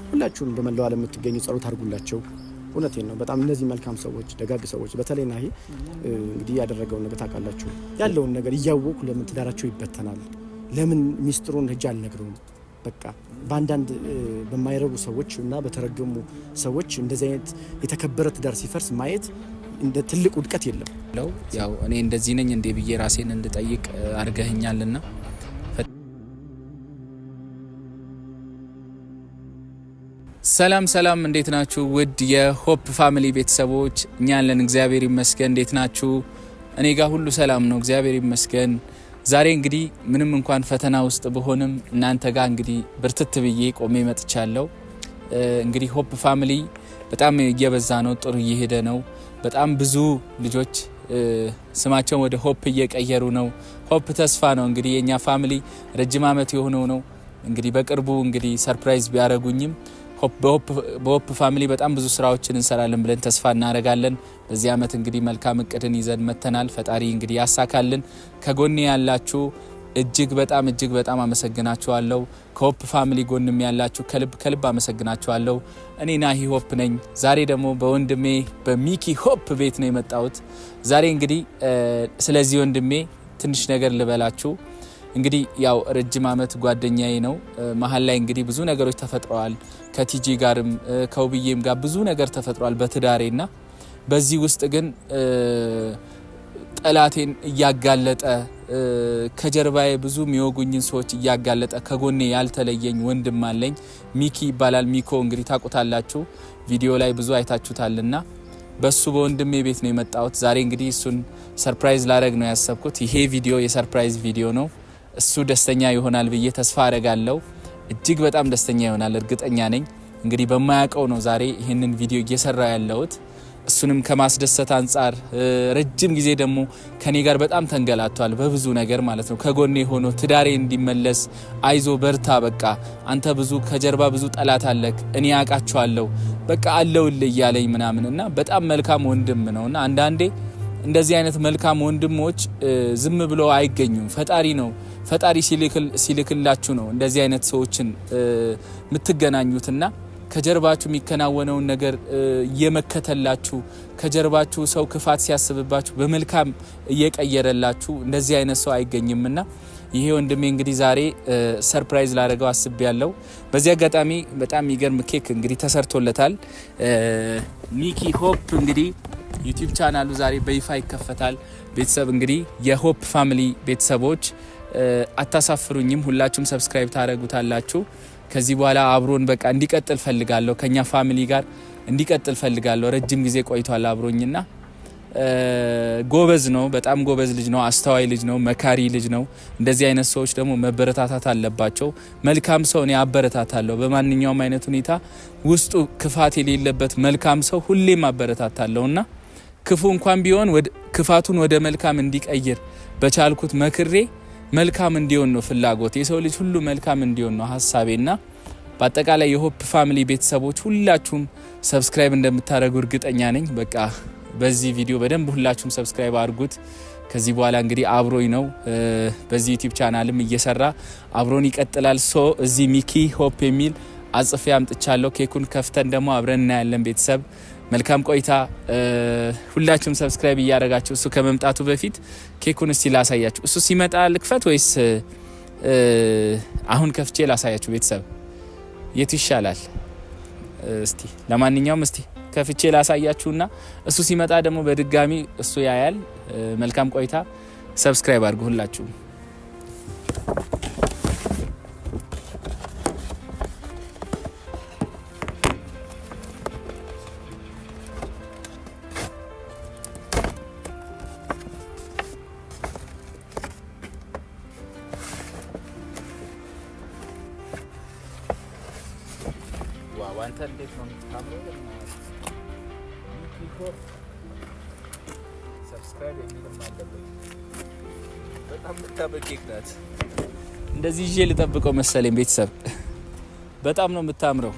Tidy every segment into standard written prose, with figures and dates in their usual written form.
ሁላችሁም በመላው ዓለም የምትገኙ ጸሎት አድርጉላቸው። እውነቴን ነው። በጣም እነዚህ መልካም ሰዎች፣ ደጋግ ሰዎች በተለይ ናሂ እንግዲህ ያደረገው ነገር ታውቃላችሁ። ያለውን ነገር እያወቁ ለምን ትዳራቸው ይበተናል? ለምን ሚስጥሩን ሄጄ አልነግረውም? በቃ በአንዳንድ በማይረቡ ሰዎች እና በተረገሙ ሰዎች እንደዚህ አይነት የተከበረ ትዳር ሲፈርስ ማየት እንደ ትልቅ ውድቀት የለም። ያው እኔ እንደዚህ ነኝ እንዴ ብዬ ራሴን እንድጠይቅ አድርገህኛልና ሰላም ሰላም፣ እንዴት ናችሁ? ውድ የሆፕ ፋሚሊ ቤተሰቦች፣ እኛ ያለን እግዚአብሔር ይመስገን። እንዴት ናችሁ? እኔ ጋር ሁሉ ሰላም ነው፣ እግዚአብሔር ይመስገን። ዛሬ እንግዲህ ምንም እንኳን ፈተና ውስጥ ብሆንም እናንተ ጋር እንግዲህ ብርትት ብዬ ቆሜ መጥቻለሁ። እንግዲህ ሆፕ ፋሚሊ በጣም እየበዛ ነው፣ ጥሩ እየሄደ ነው። በጣም ብዙ ልጆች ስማቸውን ወደ ሆፕ እየቀየሩ ነው። ሆፕ ተስፋ ነው። እንግዲህ የኛ ፋሚሊ ረጅም ዓመት የሆነው ነው። እንግዲህ በቅርቡ እንግዲህ ሰርፕራይዝ ቢያደርጉኝም በሆፕ ፋሚሊ በጣም ብዙ ስራዎችን እንሰራለን ብለን ተስፋ እናደርጋለን። በዚህ ዓመት እንግዲህ መልካም እቅድን ይዘን መተናል። ፈጣሪ እንግዲህ ያሳካልን። ከጎኔ ያላችሁ እጅግ በጣም አመሰግናችኋለሁ። ከሆፕ ፋሚሊ ጎንም ያላችሁ ከልብ አመሰግናችኋለሁ። እኔ ናሂ ሆፕ ነኝ። ዛሬ ደግሞ በወንድሜ በሚኪ ሆፕ ቤት ነው የመጣሁት። ዛሬ እንግዲህ ስለዚህ ወንድሜ ትንሽ ነገር ልበላችሁ። እንግዲህ ያው ረጅም ዓመት ጓደኛዬ ነው። መሀል ላይ እንግዲህ ብዙ ነገሮች ተፈጥረዋል። ከቲጂ ጋርም ከውብዬም ጋር ብዙ ነገር ተፈጥሯል በትዳሬና በዚህ ውስጥ ግን ጠላቴን እያጋለጠ ከጀርባዬ ብዙ የሚወጉኝን ሰዎች እያጋለጠ ከጎኔ ያልተለየኝ ወንድም አለኝ። ሚኪ ይባላል። ሚኮ እንግዲህ ታውቁታላችሁ፣ ቪዲዮ ላይ ብዙ አይታችሁታልና በሱ በወንድሜ ቤት ነው የመጣሁት። ዛሬ እንግዲህ እሱን ሰርፕራይዝ ላደርግ ነው ያሰብኩት። ይሄ ቪዲዮ የሰርፕራይዝ ቪዲዮ ነው። እሱ ደስተኛ ይሆናል ብዬ ተስፋ አደርጋለሁ። እጅግ በጣም ደስተኛ ይሆናል፣ እርግጠኛ ነኝ። እንግዲህ በማያውቀው ነው ዛሬ ይህንን ቪዲዮ እየሰራ ያለሁት። እሱንም ከማስደሰት አንጻር ረጅም ጊዜ ደግሞ ከኔ ጋር በጣም ተንገላቷል፣ በብዙ ነገር ማለት ነው። ከጎኔ ሆኖ ትዳሬ እንዲመለስ አይዞ በርታ፣ በቃ አንተ ብዙ ከጀርባ ብዙ ጠላት አለክ፣ እኔ ያውቃቸዋለሁ፣ በቃ አለውልህ እያለኝ ምናምን እና በጣም መልካም ወንድም ነውና አንዳንዴ እንደዚህ አይነት መልካም ወንድሞች ዝም ብሎ አይገኙም። ፈጣሪ ሲልክላችሁ ነው እንደዚህ አይነት ሰዎችን የምትገናኙትና ከጀርባችሁ የሚከናወነውን ነገር እየመከተላችሁ ከጀርባችሁ ሰው ክፋት ሲያስብባችሁ በመልካም እየቀየረላችሁ እንደዚህ አይነት ሰው አይገኝምና ይሄ ወንድሜ እንግዲህ ዛሬ ሰርፕራይዝ ላደርገው አስቤያለሁ። በዚህ አጋጣሚ በጣም የሚገርም ኬክ እንግዲህ ተሰርቶለታል። ሚኪ ሆፕ እንግዲህ ዩቲዩብ ቻናሉ ዛሬ በይፋ ይከፈታል። ቤተሰብ እንግዲህ የሆፕ ፋሚሊ ቤተሰቦች አታሳፍሩኝም፣ ሁላችሁም ሰብስክራይብ ታደርጉታላችሁ። ከዚህ በኋላ አብሮን በቃ እንዲቀጥል ፈልጋለሁ፣ ከኛ ፋሚሊ ጋር እንዲቀጥል ፈልጋለሁ። ረጅም ጊዜ ቆይቷል አብሮኝና ጎበዝ ነው፣ በጣም ጎበዝ ልጅ ነው፣ አስተዋይ ልጅ ነው፣ መካሪ ልጅ ነው። እንደዚህ አይነት ሰዎች ደግሞ መበረታታት አለባቸው። መልካም ሰው እኔ አበረታታለሁ። በማንኛውም አይነት ሁኔታ ውስጡ ክፋት የሌለበት መልካም ሰው ሁሌም አበረታታለሁና ክፉ እንኳን ቢሆን ክፋቱን ወደ መልካም እንዲቀይር በቻልኩት መክሬ መልካም እንዲሆን ነው ፍላጎት። የሰው ልጅ ሁሉ መልካም እንዲሆን ነው ሀሳቤና በአጠቃላይ የሆፕ ፋሚሊ ቤተሰቦች ሁላችሁም ሰብስክራይብ እንደምታደርጉ እርግጠኛ ነኝ። በቃ በዚህ ቪዲዮ በደንብ ሁላችሁም ሰብስክራይብ አድርጉት። ከዚህ በኋላ እንግዲህ አብሮኝ ነው በዚህ ዩቲዩብ ቻናልም እየሰራ አብሮን ይቀጥላል። እዚህ ሚኪ ሆፕ የሚል አጽፌ አምጥቻለሁ። ኬኩን ከፍተን ደግሞ አብረን እናያለን። ቤተሰብ መልካም ቆይታ። ሁላችሁም ሰብስክራይብ እያደረጋችሁ እሱ ከመምጣቱ በፊት ኬኩን እስቲ ላሳያችሁ። እሱ ሲመጣ ልክፈት ወይስ አሁን ከፍቼ ላሳያችሁ? ቤተሰብ የቱ ይሻላል? እስቲ ለማንኛውም እስቲ ከፍቼ ላሳያችሁና እሱ ሲመጣ ደግሞ በድጋሚ እሱ ያያል። መልካም ቆይታ። ሰብስክራይብ አድርጉ ሁላችሁም። አንተ እንዴት ነው የምታምረው? ሰብስክራይብ የሚልም አለበት። በጣም የምታምር ኬክ ናት። እንደዚህ ይዤ ልጠብቀው መሰለኝ። ቤተሰብ በጣም ነው የምታምረው።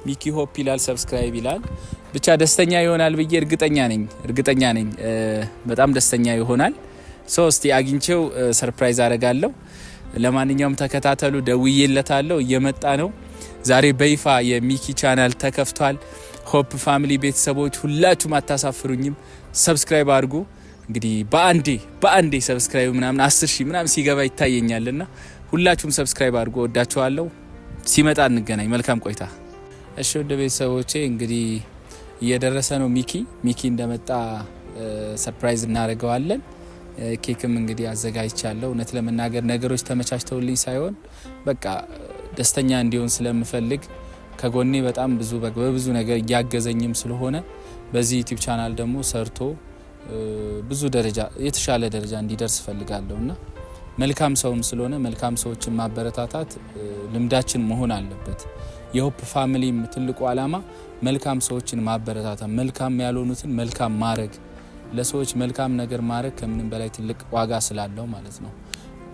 ሚኪ ሆፕ ይላል፣ ሰብስክራይብ ይላል። ብቻ ደስተኛ ይሆናል ብዬ እርግጠኛ ነኝ። በጣም ደስተኛ ይሆናል። እስቲ አግኝቼው ሰርፕራይዝ አደርጋለሁ። ለማንኛውም ተከታተሉ። ደውዬለታለሁ፣ እየመጣ ነው። ዛሬ በይፋ የሚኪ ቻናል ተከፍቷል። ሆፕ ፋሚሊ ቤተሰቦች ሁላችሁም አታሳፍሩኝም። ሰብስክራይብ አድርጉ። እንግዲህ በአንዴ ሰብስክራይብ ምናምን 10,000 ምናምን ሲገባ ይታየኛልና ሁላችሁም ሰብስክራይብ አድርጉ። ወዳችኋለሁ። ሲመጣ እንገናኝ። መልካም ቆይታ። እሺ ወደ ቤተሰቦቼ እንግዲህ እየደረሰ ነው። ሚኪ እንደመጣ ሰርፕራይዝ እናደርገዋለን። ኬክም እንግዲህ አዘጋጅቻለሁ። እውነት ለመናገር ነገሮች ተመቻችተውልኝ ሳይሆን በቃ ደስተኛ እንዲሆን ስለምፈልግ ከጎኔ በጣም በብዙ ነገር እያገዘኝም ስለሆነ በዚህ ዩቲዩብ ቻናል ደግሞ ሰርቶ ብዙ ደረጃ የተሻለ ደረጃ እንዲደርስ ፈልጋለሁና መልካም ሰውም ስለሆነ መልካም ሰዎችን ማበረታታት ልምዳችን መሆን አለበት። የሆፕ ፋሚሊም ትልቁ ዓላማ መልካም ሰዎችን ማበረታታት፣ መልካም ያልሆኑትን መልካም ማድረግ፣ ለሰዎች መልካም ነገር ማድረግ ከምንም በላይ ትልቅ ዋጋ ስላለው ማለት ነው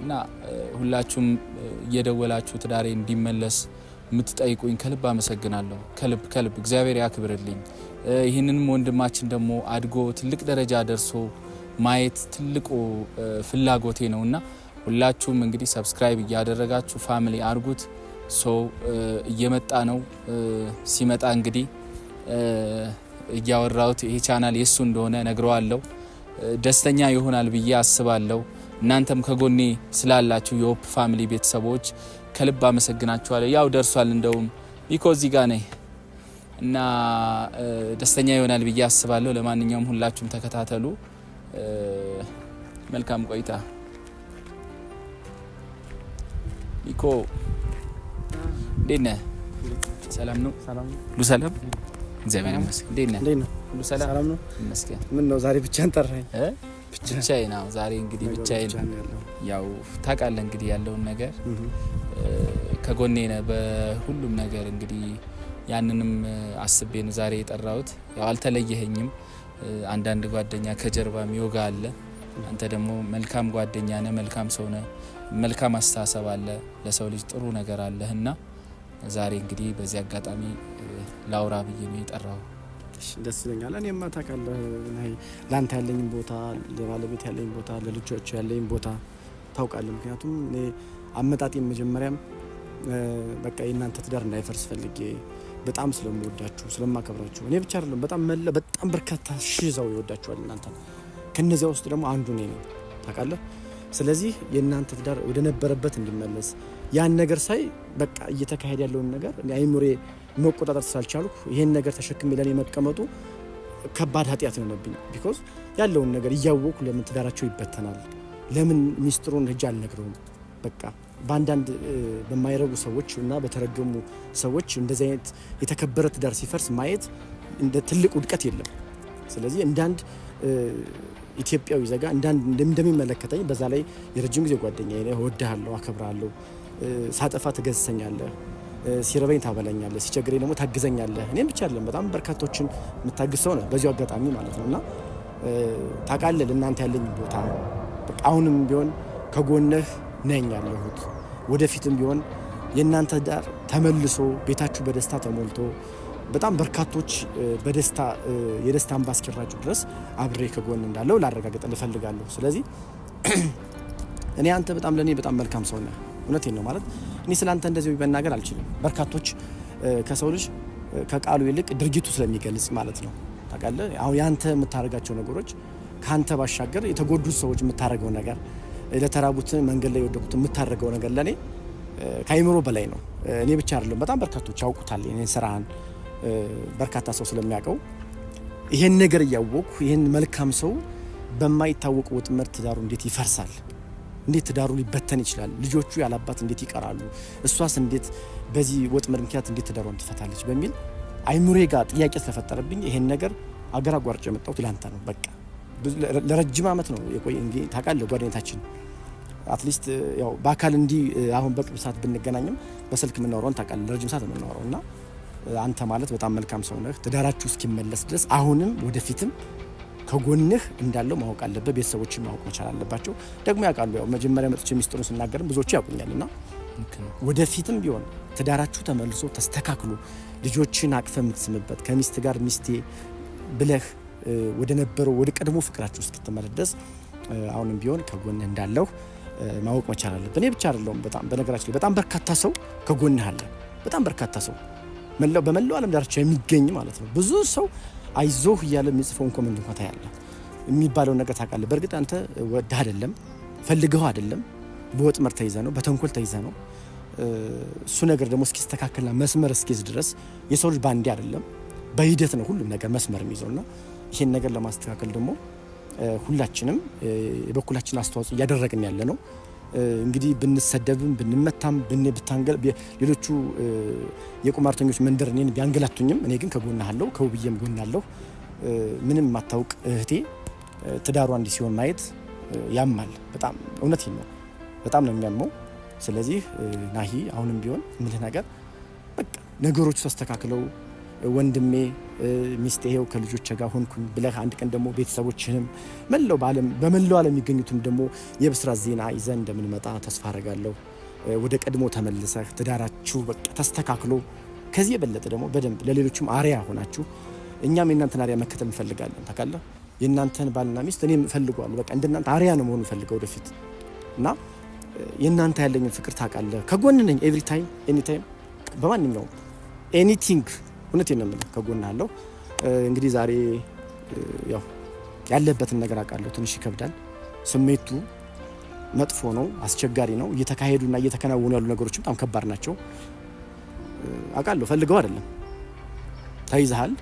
እና ሁላችሁም እየደወላችሁ ትዳሬ እንዲመለስ የምትጠይቁኝ ከልብ አመሰግናለሁ። ከልብ እግዚአብሔር ያክብርልኝ። ይህንንም ወንድማችን ደግሞ አድጎ ትልቅ ደረጃ ደርሶ ማየት ትልቁ ፍላጎቴ ነውና ሁላችሁም እንግዲህ ሰብስክራይብ እያደረጋችሁ ፋሚሊ አድርጉት። እየመጣ ነው። ሲመጣ እንግዲህ እያወራሁት ይሄ ቻናል የሱ እንደሆነ ነግረዋለሁ። ደስተኛ ይሆናል ብዬ አስባለሁ። እናንተም ከጎኔ ስላላችሁ የሆፕ ፋሚሊ ቤተሰቦች ከልብ አመሰግናችኋለሁ። ያው ደርሷል። እንደውም ሚኮ እዚህ ጋር ነኝ እና ደስተኛ ይሆናል ብዬ አስባለሁ። ለማንኛውም ሁላችሁም ተከታተሉ። መልካም ቆይታ። ሚኮ እንዴት ነህ? ሰላም ነው? ሁሉ ሰላም? እግዚአብሔር ይመስገን። እንዴት ነህ? ሁሉ ሰላም ነው? ይመስገን። ምን ነው ዛሬ ብቻህን ጠራኸኝ? ብቻዬን ነው ዛሬ እንግዲህ ብቻዬን። ያው ታውቃለህ እንግዲህ ያለውን ነገር ከጎኔ ነህ በሁሉም ነገር። እንግዲህ ያንንም አስቤ ነው ዛሬ የጠራሁት። ያው አልተለየኸኝም። አንዳንድ ጓደኛ ከጀርባ ሚወጋ አለ። አንተ ደግሞ መልካም ጓደኛ ነህ፣ መልካም ሰው ነህ፣ መልካም አስተሳሰብ አለ፣ ለሰው ልጅ ጥሩ ነገር አለህና ዛሬ እንግዲህ በዚህ አጋጣሚ ላውራ ብዬ ነው የጠራው። ደስ ይለኛል። እኔማ ታውቃለህ ለአንተ ያለኝ ቦታ፣ ለባለቤት ያለኝ ቦታ፣ ለልጆች ያለኝ ቦታ ታውቃለህ። ምክንያቱም እኔ አመጣጤም መጀመሪያም በቃ የእናንተ ትዳር እንዳይፈርስ ፈልጌ በጣም ስለምወዳችሁ ስለማከብራችሁ፣ እኔ ብቻ አይደለም በጣም በርካታ ሺህ ሰው ይወዳችኋል እናንተ። ከነዚያ ውስጥ ደግሞ አንዱ ነኝ ታውቃለህ። ስለዚህ የእናንተ ትዳር ወደ ነበረበት እንዲመለስ ያን ነገር ሳይ በቃ እየተካሄደ ያለውን ነገር አይምሬ መቆጣጠር ስላልቻልኩ ይሄን ነገር ተሸክሜ ለኔ መቀመጡ ከባድ ኃጢአት ነው። ቢኮዝ ያለውን ነገር እያወቁ ለምን ትዳራቸው ይበተናል? ለምን ሚስጥሩን ሄጄ አልነግረውም? በቃ በአንዳንድ በማይረቡ ሰዎች እና በተረገሙ ሰዎች እንደዚህ አይነት የተከበረ ትዳር ሲፈርስ ማየት እንደ ትልቅ ውድቀት የለም። ስለዚህ እንዳንድ ኢትዮጵያዊ ዜጋ እንደሚመለከተኝ በዛ ላይ የረጅም ጊዜ ጓደኛዬ ነህ፣ እወድሃለሁ፣ አከብራለሁ። ሳጠፋ ትገስጸኛለህ፣ ሲረበኝ ታበላኛለህ፣ ሲቸግረኝ ደግሞ ታግዘኛለህ። እኔም ብቻ አይደለም በጣም በርካቶችን የምታግዝ ሰው ነህ በዚሁ አጋጣሚ ማለት ነው እና ታውቃለህ ለእናንተ ያለኝ ቦታ በቃ አሁንም ቢሆን ከጎንህ ነኝ ያለሁት። ወደፊትም ቢሆን የእናንተ ዳር ተመልሶ ቤታችሁ በደስታ ተሞልቶ በጣም በርካቶች የደስታ እንባ እስኪራጩ ድረስ አብሬ ከጎን እንዳለው ላረጋግጥልህ እፈልጋለሁ። ስለዚህ እኔ አንተ በጣም ለኔ በጣም መልካም ሰው ነህ። እውነቴን ነው ማለት እኔ ስላንተ እንደዚህ መናገር አልችልም። በርካቶች ከሰው ልጅ ከቃሉ ይልቅ ድርጊቱ ስለሚገልጽ ማለት ነው ታውቃለህ። አሁን ያንተ የምታደርጋቸው ነገሮች ካንተ ባሻገር የተጎዱት ሰዎች የምታደርገው ነገር፣ ለተራቡት መንገድ ላይ የወደቁት የምታደርገው ነገር ለኔ ከአይምሮ በላይ ነው። እኔ ብቻ አይደለም በጣም በርካቶች ያውቁታል የኔን ስራህን በርካታ ሰው ስለሚያውቀው ይሄን ነገር እያወቅኩ ይሄን መልካም ሰው በማይታወቅ ወጥመድ ትዳሩ እንዴት ይፈርሳል? እንዴት ትዳሩ ሊበተን ይችላል? ልጆቹ ያላባት እንዴት ይቀራሉ? እሷስ እንዴት በዚህ ወጥመድ ምክንያት እንዴት ትዳሯን ትፈታለች? በሚል አይምሮዬ ጋር ጥያቄ ስለፈጠረብኝ ይሄን ነገር አገር አቋርጬ የመጣሁት ላንተ ነው። በቃ ለረጅም ዓመት ነው የቆየ እንግዲህ ታውቃለህ ጓደኝነታችን አትሊስት ያው በአካል እንዲህ አሁን በቅርብ ሰዓት ብንገናኝም በስልክ የምናወራውን ታውቃለህ ለረጅም ሰዓት የምናወራው እና አንተ ማለት በጣም መልካም ሰው ነህ። ትዳራችሁ እስኪመለስ ድረስ አሁንም ወደፊትም ከጎንህ እንዳለው ማወቅ አለበት። ቤተሰቦችን ማወቅ መቻል አለባቸው። ደግሞ ያውቃሉ። ያው መጀመሪያ መጥቼ ሚስጥሩን ስናገርም ብዙዎቹ ያውቁኛልና ወደፊትም ቢሆን ትዳራችሁ ተመልሶ ተስተካክሎ ልጆችን አቅፈ የምትስምበት ከሚስት ጋር ሚስቴ ብለህ ወደ ነበረው ወደ ቀድሞ ፍቅራችሁ እስክትመለስ ድረስ አሁንም ቢሆን ከጎንህ እንዳለው ማወቅ መቻል አለብን። እኔ ብቻ አይደለሁም። በጣም በነገራችን ላይ በጣም በርካታ ሰው ከጎንህ አለ። በጣም በርካታ ሰው በመላው ዓለም ዳርቻ የሚገኝ ማለት ነው። ብዙ ሰው አይዞህ እያለ የሚጽፈውን ኮሜንት እንኳን ታያለህ። የሚባለውን ነገር ታውቃለህ። በእርግጥ አንተ ወደህ አይደለም ፈልገው አይደለም፣ በወጥመድ ተይዘህ ነው፣ በተንኮል ተይዘህ ነው። እሱ ነገር ደግሞ እስኪስተካከልና መስመር እስኪይዝ ድረስ የሰው ልጅ ባንዴ አይደለም በሂደት ነው ሁሉም ነገር መስመር የሚይዘውና ይሄን ነገር ለማስተካከል ደግሞ ሁላችንም የበኩላችን አስተዋጽኦ እያደረግን ያለ ነው። እንግዲህ ብንሰደብም ብንመታም ብታንገል ሌሎቹ የቁማርተኞች መንደር እኔን ቢያንገላቱኝም እኔ ግን ከጎናለሁ፣ ከውብዬም ጎናለሁ። ምንም ማታውቅ እህቴ ትዳሯ እንዲህ ሲሆን ማየት ያማል። በጣም እውነቴን ነው፣ በጣም ነው የሚያመው። ስለዚህ ናሂ አሁንም ቢሆን ምልህ ነገር በቃ ነገሮቹ ተስተካክለው ወንድሜ ሚስቴ ይሄው ከልጆች ጋር ሆንኩኝ ብለህ አንድ ቀን ደግሞ ቤተሰቦችህም በመላው ዓለም የሚገኙትም ደግሞ የብስራት ዜና ይዘን እንደምንመጣ ተስፋ አረጋለሁ። ወደ ቀድሞ ተመልሰህ ትዳራችሁ በቃ ተስተካክሎ ከዚህ የበለጠ ደግሞ በደንብ ለሌሎችም አሪያ ሆናችሁ እኛም የእናንተን አሪያ መከተል እንፈልጋለን። ታውቃለህ የእናንተን ባልና ሚስት እኔም እፈልገዋለሁ። በቃ እንደናንተ አሪያ ነው መሆኑ ፈልገው ወደፊት እና የእናንተ ያለኝን ፍቅር ታውቃለህ። ከጎን ነኝ ኤቭሪ ታይም ኤኒ ታይም በማንኛውም ኤኒቲንግ እውነቴን ነው የምልህ ከጎን አለው። እንግዲህ ዛሬ ያው ያለበትን ነገር አውቃለሁ። ትንሽ ይከብዳል። ስሜቱ መጥፎ ነው፣ አስቸጋሪ ነው። እየተካሄዱና እየተከናወኑ ያሉ ነገሮች በጣም ከባድ ናቸው። አውቃለሁ። ፈልገው አይደለም ተይዘሃል።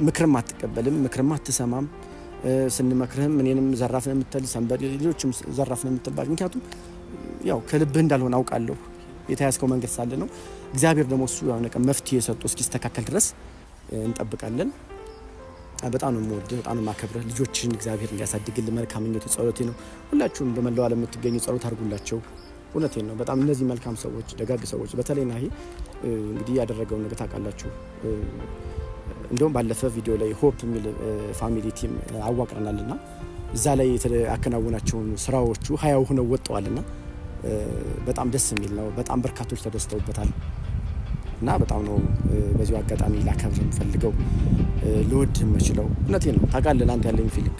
ምክርም አትቀበልም፣ ምክርም አትሰማም። ስንመክርህም እኔንም ዘራፍ ነው የምትል ሰንበድ ሌሎችም ዘራፍ ነው የምትልባቸው። ምክንያቱም ያው ከልብህ እንዳልሆነ አውቃለሁ። የተያዝከው መንገድ ሳለ ነው። እግዚአብሔር ደግሞ እሱ ያው ነገር መፍትሄ ሰጥቶ እስኪስተካከል ድረስ እንጠብቃለን። በጣም ነው የምወድህ፣ በጣም ነው የማከብርህ። ልጆችን እግዚአብሔር እንዲያሳድግልህ መልካም ምኞቴ ጸሎቴ ነው። ሁላችሁም በመላው ዓለም የምትገኙ ጸሎት አድርጉላቸው። እውነቴን ነው። በጣም እነዚህ መልካም ሰዎች፣ ደጋግ ሰዎች በተለይ ናሂ እንግዲህ ያደረገውን ነገር ታውቃላችሁ። እንደውም ባለፈ ቪዲዮ ላይ ሆፕ የሚል ፋሚሊ ቲም አዋቅረናልና እዛ ላይ ያከናወናቸውን ስራዎቹ 20 ሆነው ወጥተዋልና በጣም ደስ የሚል ነው። በጣም በርካቶች ተደስተውበታል እና በጣም ነው በዚሁ አጋጣሚ ላከብር የምፈልገው ልወድ የምችለው እውነቴን ነው። ታውቃለህ አንተ ያለኝ ፊሊንግ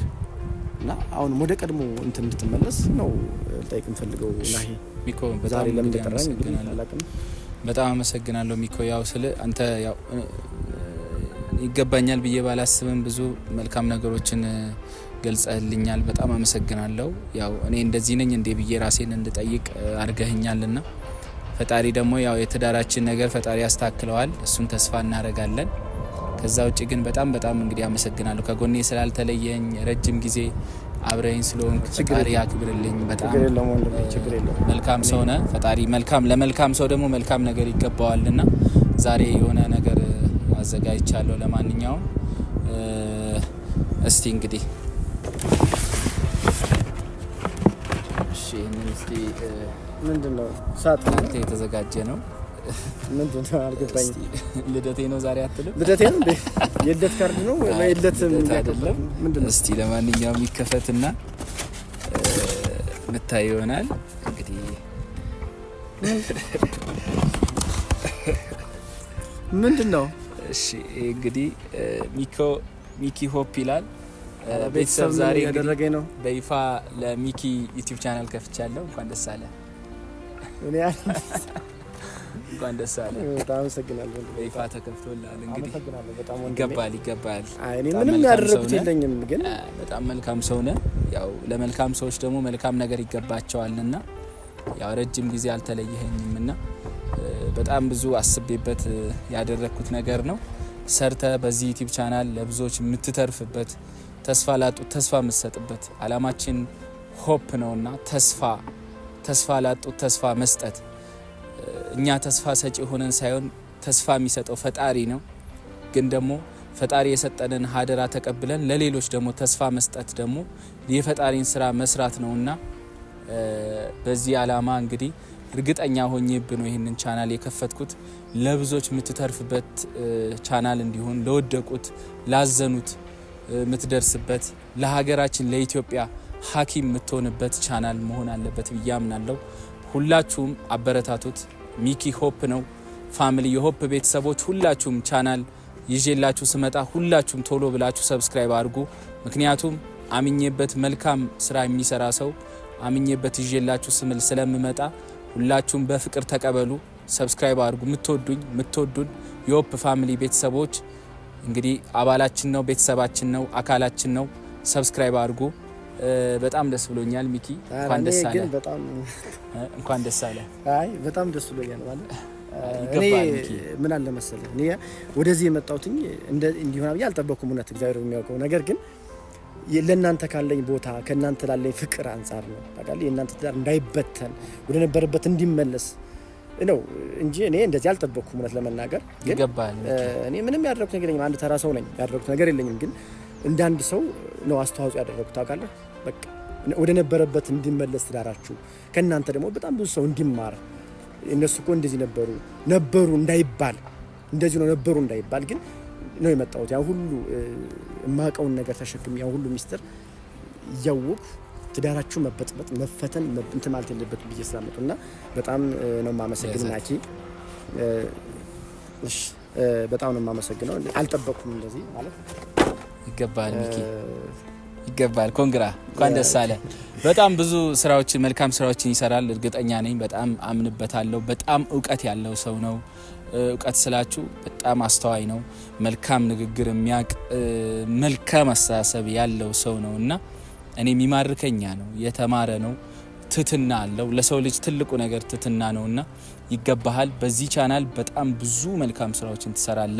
እና አሁን ወደ ቀድሞ እንትን እንድትመለስ ነው ልጠይቅ የምፈልገው። ናሂ ሚኮ ዛሬ ለምን ተጠራኝ አላውቅም። በጣም አመሰግናለሁ ሚኮ። ያው ስለ አንተ ያው ይገባኛል ብዬ ባላስብም ብዙ መልካም ነገሮችን ገልጸህልኛል። በጣም አመሰግናለሁ። ያው እኔ እንደዚህ ነኝ እንዴ ብዬ ራሴን እንድጠይቅ አድርገህኛልና ፈጣሪ ደግሞ ያው የትዳራችን ነገር ፈጣሪ ያስተካክለዋል። እሱን ተስፋ እናደርጋለን። ከዛ ውጭ ግን በጣም እንግዲህ አመሰግናለሁ ከጎኔ ስላልተለየኝ ረጅም ጊዜ አብረኝ ስለሆንክ ፈጣሪ ያክብርልኝ። በጣም መልካም ሰው ነህ። ፈጣሪ ለመልካም ሰው ደግሞ መልካም ነገር ይገባዋልና ዛሬ የሆነ ነገር አዘጋጅቻለሁ። ለማንኛውም እስቲ እንግዲህ እሺ እንስቲ ምንድነው ሳጥን አንተ የተዘጋጀ ነው? ምንድነው አልገባኝ። ልደቴ ነው ዛሬ አትልም? ልደቴ ነው እንዴ? የልደት ካርድ ነው ወይ የልደት አይደለም? ምንድነው? እስቲ ለማንኛውም ይከፈትና ምታይ ይሆናል እንግዲህ ምንድነው? እሺ እንግዲህ ሚኪ ሆፕ ይላል። ቤተሰብ ዛሬ ያደረገኝ ነው። በይፋ ለሚኪ ዩቲዩብ ቻናል ከፍቻለሁ። እንኳን ደስ አለ። እንኳን ደስ አለ። በጣም አመሰግናለሁ። በይፋ ተከፍቶልሃል። እንግዲህ አመሰግናለሁ በጣም ይገባል። እኔ ምንም ያደረኩት የለኝም፣ ግን በጣም መልካም ሰው ነህ። ያው ለመልካም ሰዎች ደግሞ መልካም ነገር ይገባቸዋልና ያው ረጅም ጊዜ አልተለየኸኝምና በጣም ብዙ አስቤበት ያደረኩት ነገር ነው። ሰርተ በዚህ ዩቲዩብ ቻናል ለብዙዎች የምትተርፍበት ተስፋ ላጡት ተስፋ የምትሰጥበት አላማችን ሆፕ ነውና ተስፋ ላጡት ተስፋ መስጠት። እኛ ተስፋ ሰጪ ሆነን ሳይሆን ተስፋ የሚሰጠው ፈጣሪ ነው። ግን ደግሞ ፈጣሪ የሰጠንን ሀደራ ተቀብለን ለሌሎች ደግሞ ተስፋ መስጠት ደግሞ የፈጣሪን ስራ መስራት ነውና በዚህ አላማ እንግዲህ እርግጠኛ ሆኜብን ነው ይህንን ቻናል የከፈትኩት። ለብዙዎች የምትተርፍበት ቻናል እንዲሆን፣ ለወደቁት ላዘኑት የምትደርስበት፣ ለሀገራችን ለኢትዮጵያ ሐኪም የምትሆንበት ቻናል መሆን አለበት ብዬ አምናለሁ። ሁላችሁም አበረታቱት። ሚኪ ሆፕ ነው ፋሚሊ፣ የሆፕ ቤተሰቦች ሁላችሁም ቻናል ይዤላችሁ ስመጣ ሁላችሁም ቶሎ ብላችሁ ሰብስክራይብ አድርጉ። ምክንያቱም አምኜበት መልካም ስራ የሚሰራ ሰው አምኜበት ይዤላችሁ ስምል ስለምመጣ ሁላችሁም በፍቅር ተቀበሉ። ሰብስክራይብ አድርጉ። ምትወዱን የሆፕ ፋሚሊ ቤተሰቦች እንግዲህ አባላችን ነው፣ ቤተሰባችን ነው፣ አካላችን ነው። ሰብስክራይብ አድርጉ። በጣም ደስ ብሎኛል ሚኪ፣ እንኳን ደስ አለ። እንኳን ደስ አለ። አይ በጣም ደስ ብሎኛል ማለት እኔ ምን አለ መሰለህ እኔ ወደዚህ የመጣሁትኝ እንዲሆን ብዬ አልጠበኩም። እውነት እግዚአብሔር የሚያውቀው ነገር ግን ለእናንተ ካለኝ ቦታ ከእናንተ ላለኝ ፍቅር አንጻር ነው። ታውቃለህ የእናንተ ትዳር እንዳይበተን ወደ ነበረበት እንዲመለስ ነው እንጂ እኔ እንደዚህ አልጠበቅኩም። እውነት ለመናገር ግን ይገባል። እኔ ምንም ያደረኩት ነገር የለኝም። አንድ ተራ ሰው ነኝ። ያደረኩት ነገር የለኝም። ግን እንደ አንድ ሰው ነው አስተዋጽኦ ያደረኩት። ታውቃለህ በቃ ወደ ነበረበት እንዲመለስ ትዳራችሁ ከእናንተ ደግሞ በጣም ብዙ ሰው እንዲማር እነሱ እኮ እንደዚህ ነበሩ እንዳይባል እንደዚህ ነው ነበሩ እንዳይባል ግን ነው የመጣሁት። ያ ሁሉ የማውቀውን ነገር ተሸክም ያ ሁሉ ሚስጥር እያወቅሁ ትዳራችሁ መበጥበጥ መፈተን እንትን ማለት የለበትም ብዬ ስላመጡና በጣም ነው የማመሰግነው ናኪ። እሺ በጣም ነው የማመሰግነው። አልጠበቅኩም እንደዚህ ማለት ይገባል ሚኪ ይገባል። ኮንግራ እንኳን ደስ አለ። በጣም ብዙ ስራዎችን መልካም ስራዎችን ይሰራል እርግጠኛ ነኝ። በጣም አምንበታለሁ። በጣም እውቀት ያለው ሰው ነው። እውቀት ስላችሁ በጣም አስተዋይ ነው። መልካም ንግግር የሚያቅ መልካም አስተሳሰብ ያለው ሰው ነውና እኔ የሚማርከኛ ነው። የተማረ ነው። ትትና አለው። ለሰው ልጅ ትልቁ ነገር ትትና ነውና ይገባሃል። በዚህ ቻናል በጣም ብዙ መልካም ስራዎችን ትሰራለ፣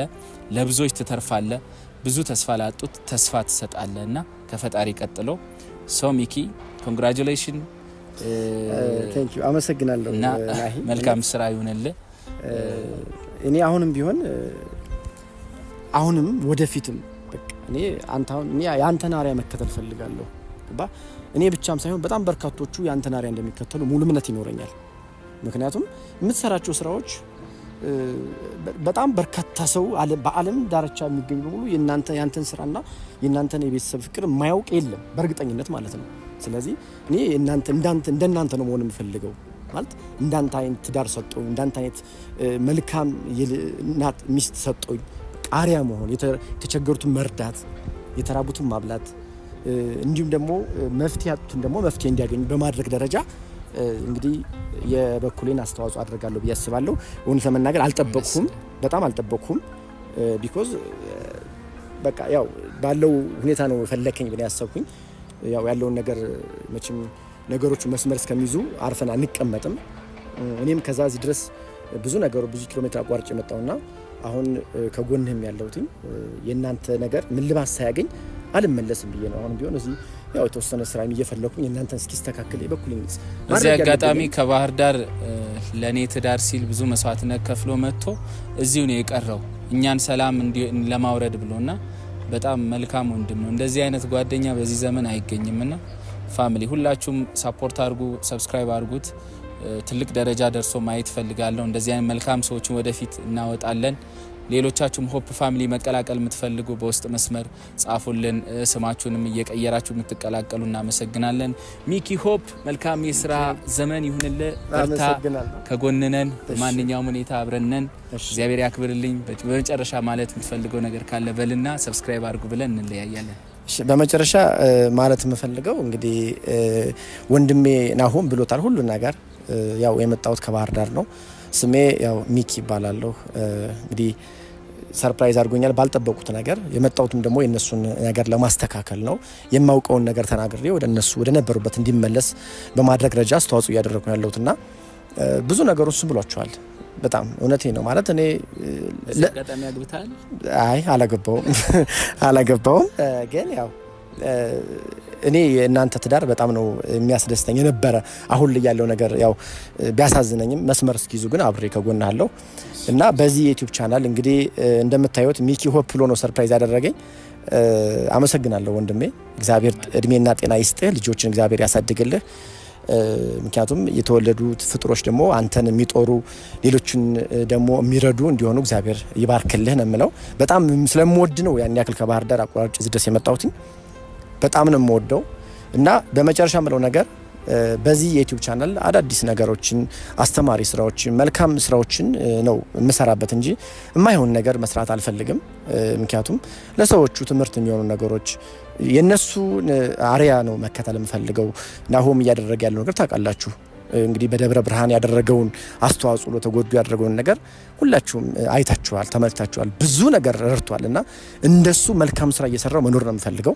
ለብዙዎች ትተርፋለ፣ ብዙ ተስፋ ላጡት ተስፋ ትሰጣለና ከፈጣሪ ቀጥሎ ሶ ሚኪ ኮንግራቹሌሽን ቴንክ ዩ አመሰግናለሁ። እና መልካም ስራ ይሁንልህ። እኔ አሁንም ቢሆን አሁንም ወደፊትም በቃ እኔ ያንተን አርአያ መከተል ፈልጋለሁ። እኔ ብቻም ሳይሆን በጣም በርካቶቹ ያንተን አርአያ እንደሚከተሉ ሙሉ እምነት ይኖረኛል። ምክንያቱም የምትሰራቸው ስራዎች በጣም በርካታ ሰው በዓለም ዳርቻ የሚገኝ በሙሉ ያንተን ስራና የናንተን የቤተሰብ ፍቅር የማያውቅ የለም በእርግጠኝነት ማለት ነው። ስለዚህ እኔ እንደናንተ ነው መሆን የምፈልገው ማለት እንዳንተ አይነት ትዳር ሰጠኝ፣ እንዳንተ አይነት መልካም እናት ሚስት ሰጠኝ፣ ቃሪያ መሆን፣ የተቸገሩትን መርዳት፣ የተራቡትን ማብላት እንዲሁም ደግሞ መፍትሄ ያጡትን ደግሞ መፍትሄ እንዲያገኙ በማድረግ ደረጃ እንግዲህ የበኩሌን አስተዋጽኦ አድርጋለሁ ብዬ አስባለሁ። እውነት ለመናገር አልጠበቅኩም፣ በጣም አልጠበቅኩም። ቢኮዝ በቃ ያው ባለው ሁኔታ ነው ፈለከኝ ብዬ ያሰብኩኝ። ያው ያለውን ነገር መቼም ነገሮቹ መስመር እስከሚይዙ አርፈን አንቀመጥም። እኔም ከዛ እዚህ ድረስ ብዙ ኪሎ ሜትር አቋርጬ መጣውና አሁን ከጎንህም ያለሁትኝ የእናንተ ነገር ምን ልባስ ሳያገኝ አልመለስም ብዬ ነው። አሁን ቢሆን እዚህ ያው የተወሰነ ስራ እየፈለኩኝ እናንተን እስኪስተካከል በኩልኝ እዚህ አጋጣሚ ከባህር ዳር ለኔ ትዳር ሲል ብዙ መስዋዕትነት ከፍሎ መጥቶ እዚሁ ነው የቀረው እኛን ሰላም ለማውረድ ብሎና በጣም መልካም ወንድም ነው። እንደዚህ አይነት ጓደኛ በዚህ ዘመን አይገኝምና ፋሚሊ ሁላችሁም ሰፖርት አድርጉ፣ ሰብስክራይብ አድርጉት። ትልቅ ደረጃ ደርሶ ማየት ፈልጋለሁ። እንደዚህ አይነት መልካም ሰዎችን ወደፊት እናወጣለን። ሌሎቻችሁም ሆፕ ፋሚሊ መቀላቀል የምትፈልጉ በውስጥ መስመር ጻፉልን። ስማችሁንም እየቀየራችሁ የምትቀላቀሉ እናመሰግናለን። ሚኪ ሆፕ መልካም የስራ ዘመን ይሁንልህ። በርታ፣ ከጎንነን፣ በማንኛውም ሁኔታ አብረነን። እግዚአብሔር ያክብርልኝ። በመጨረሻ ማለት የምትፈልገው ነገር ካለ በልና ሰብስክራይብ አድርጉ ብለን እንለያያለን። በመጨረሻ ማለት የምፈልገው እንግዲህ ወንድሜ ናሆም ብሎታል ሁሉ ነገር። ያው የመጣሁት ከባህር ዳር ነው። ስሜ ያው ሚኪ ይባላለሁ። እንግዲህ ሰርፕራይዝ አድርጎኛል ባልጠበቁት ነገር። የመጣሁትም ደግሞ የነሱን ነገር ለማስተካከል ነው። የማውቀውን ነገር ተናግሬ ወደ እነሱ ወደ ነበሩበት እንዲመለስ በማድረግ ደረጃ አስተዋጽኦ እያደረኩ ነው ያለሁትና ብዙ ነገሮች ብሏቸዋል። በጣም እውነቴ ነው ማለት እኔ ለቀጣሚ ያግብታል። አይ አላገባውም ግን ያው እኔ የእናንተ ትዳር በጣም ነው የሚያስደስተኝ የነበረ። አሁን ላይ ያለው ነገር ያው ቢያሳዝነኝም መስመር እስኪይዙ ግን አብሬ ከጎን አለው እና በዚህ የዩቲዩብ ቻናል እንግዲህ እንደምታዩት ሚኪ ሆፕ ብሎ ነው ሰርፕራይዝ ያደረገኝ። አመሰግናለሁ ወንድሜ። እግዚአብሔር እድሜና ጤና ይስጥህ፣ ልጆችን እግዚአብሔር ያሳድግልህ። ምክንያቱም የተወለዱት ፍጥሮች ደግሞ አንተን የሚጦሩ ሌሎችን ደግሞ የሚረዱ እንዲሆኑ እግዚአብሔር ይባርክልህ ነው የምለው። በጣም ስለምወድ ነው ያን ያክል ከባህር ዳር አቋራጭ እዚህ ድረስ የመጣሁት። በጣም ነው የምወደው እና በመጨረሻ የምለው ነገር በዚህ የዩቲዩብ ቻናል አዳዲስ ነገሮችን፣ አስተማሪ ስራዎችን፣ መልካም ስራዎችን ነው የምሰራበት እንጂ የማይሆን ነገር መስራት አልፈልግም። ምክንያቱም ለሰዎቹ ትምህርት የሚሆኑ ነገሮች የነሱ አሪያ ነው መከተል የምፈልገው። ናሆም እያደረገ ያለው ነገር ታውቃላችሁ። እንግዲህ በደብረ ብርሃን ያደረገውን አስተዋጽኦ ለተጎዱ ያደረገውን ነገር ሁላችሁም አይታችኋል፣ ተመልክታችኋል። ብዙ ነገር ረድቷል እና እንደሱ መልካም ስራ እየሰራው መኖር ነው የምፈልገው።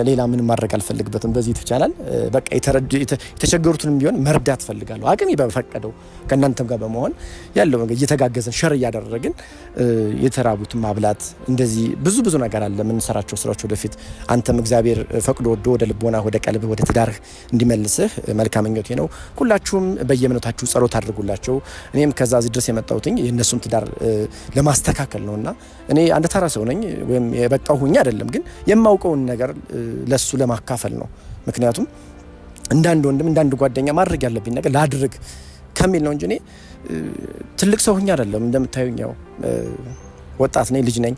ሌላ ምንም ማድረግ አልፈልግበትም። በዚህ ይቻላል በቃ የተቸገሩትንም ቢሆን መርዳት ፈልጋለሁ። አቅሜ በፈቀደው ከእናንተም ጋር በመሆን ያለው ነገር እየተጋገዘን ሸር እያደረግን የተራቡትን ማብላት፣ እንደዚህ ብዙ ነገር አለ የምንሰራቸው ስራዎች ወደፊት አንተም እግዚአብሔር ፈቅዶ ወዶ ወደ ልቦና ወደ ቀልብ ወደ ትዳርህ እንዲመልስህ መልካም ምኞቴ ነው። ሁላችሁም በየእምነታችሁ ጸሎት አድርጉላቸው። እኔም ከዛ እዚህ ድረስ የመጣሁትኝ የእነሱን ትዳር ለማስተካከል ነውና እኔ አንድ ተራ ሰው ነኝ ወይም የበቃው ሁኛ አይደለም፣ ግን የማውቀውን ነገር ለሱ ለማካፈል ነው። ምክንያቱም እንዳንድ ወንድም እንዳንድ ጓደኛ ማድረግ ያለብኝ ነገር ላድርግ ከሚል ነው እንጂ እኔ ትልቅ ሰው ሁኛ አይደለም። እንደምታዩኝ ያው ወጣት ነኝ፣ ልጅ ነኝ።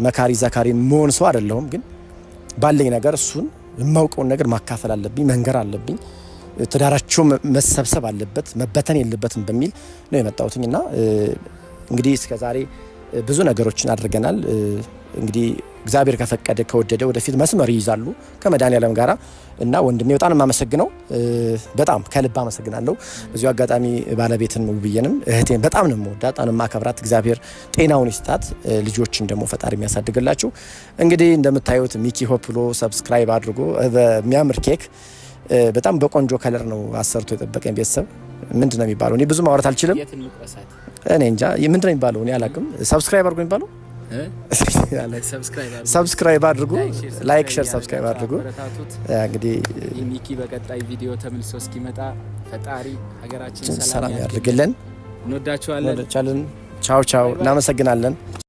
መካሪ ዘካሪ መሆን ሰው አይደለሁም። ግን ባለኝ ነገር እሱን የማውቀውን ነገር ማካፈል አለብኝ፣ መንገር አለብኝ። ትዳራቸው መሰብሰብ አለበት፣ መበተን የለበትም በሚል ነው የመጣሁትኝ እና እንግዲህ እስከዛሬ ብዙ ነገሮችን አድርገናል። እንግዲህ እግዚአብሔር ከፈቀደ ከወደደ ወደፊት መስመር ይይዛሉ ከመድኃኒዓለም ጋራ እና ወንድሜ በጣም የማመሰግነው በጣም ከልብ አመሰግናለሁ። በዚሁ አጋጣሚ ባለቤትን ውብዬንም እህቴን በጣም ነው የምወዳት፣ በጣም የማከብራት። እግዚአብሔር ጤናውን ይስጣት፣ ልጆችን ደግሞ ፈጣሪ የሚያሳድግላችሁ። እንግዲህ እንደምታዩት ሚኪ ሆፕ ብሎ ሰብስክራይብ አድርጎ በሚያምር ኬክ በጣም በቆንጆ ከለር ነው አሰርቶ የጠበቀኝ። ቤተሰብ ምንድነው የሚባለው? እኔ ብዙ ማውራት አልችልም። እኔ እንጃ ምንድነው የሚባለው? እኔ አላውቅም። ሰብስክራይብ አድርጎ የሚባለው ሰብስክራይብ አድርጉ፣ ላይክ ሼር ሰብስክራይብ አድርጉ። እንግዲህ ሚኪ በቀጣይ ቪዲዮ ተመልሶ እስኪመጣ ፈጣሪ ሀገራችን ሰላም ያድርግልን። እንወዳችኋለን። ቻው ቻው። እናመሰግናለን።